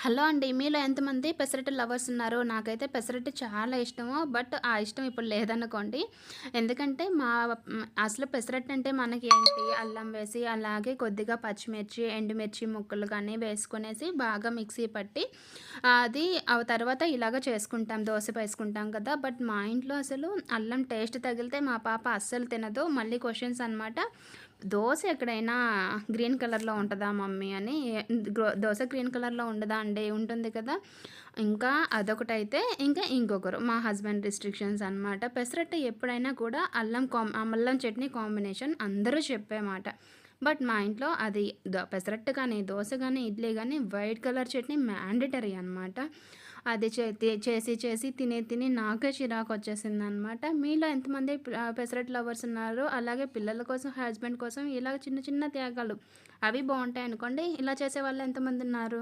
Hello అండి. మీలో ఎంతమంది పెసరట్టు లవర్స్ ఉన్నారో? నాకైతే పెసరట్టు చాలా ఇష్టము. బట్ ఆ ఇష్టం ఇప్పుడు లేదనుకోండి. ఎందుకంటే అసలు పెసరట్టు అంటే మనకి ఏంటి అల్లం వేసి, అలాగే కొద్దిగా పచ్చిమిర్చి, ఎండుమిర్చి ముక్కలు కానీ వేసుకొనేసి బాగా మిక్సీ పట్టి అది తర్వాత ఇలాగ చేసుకుంటాం. దోస వేసుకుంటాం కదా! బట్ మా ఇంట్లో అసలు అల్లం టేస్ట్ తగిలితే మా పాప అస్సలు తినదు. మళ్ళీ క్వెషన్స్ అనమాట. దోస ఎక్కడైనా గ్రీన్ కలర్‌లో ఉంటదా మమ్మీ అని. దోస గ్రీన్ కలర్‌లో ఉండదా అండి? ఉంటుంది కదా! ఇంకా అదొకటైతే, ఇంకా ఇంకొకరు మా హస్బెండ్ రిస్ట్రిక్షన్స్ అనమాట. పెసరట్టు ఎప్పుడైనా కూడా అల్లం చట్నీ కాంబినేషన్ అందరూ చెప్పే మాట. బట్ మా ఇంట్లో అది పెసరట్టు కానీ, దోస గానీ, ఇడ్లీ గానీ వైట్ కలర్ చట్నీ మ్యాండేటరీ అనమాట. అది చేసి తిని నాకే చిరాకొచ్చేసిందనమాట. మీలో ఎంతమంది పెసరట్టు లవర్స్ ఉన్నారు? అలాగే పిల్లల కోసం, హస్బెండ్ కోసం ఇలా చిన్న చిన్న త్యాగాలు అవి బావుంటాయనుకోండి. ఇలా చేసేవాళ్ళు ఎంతమందున్నారు?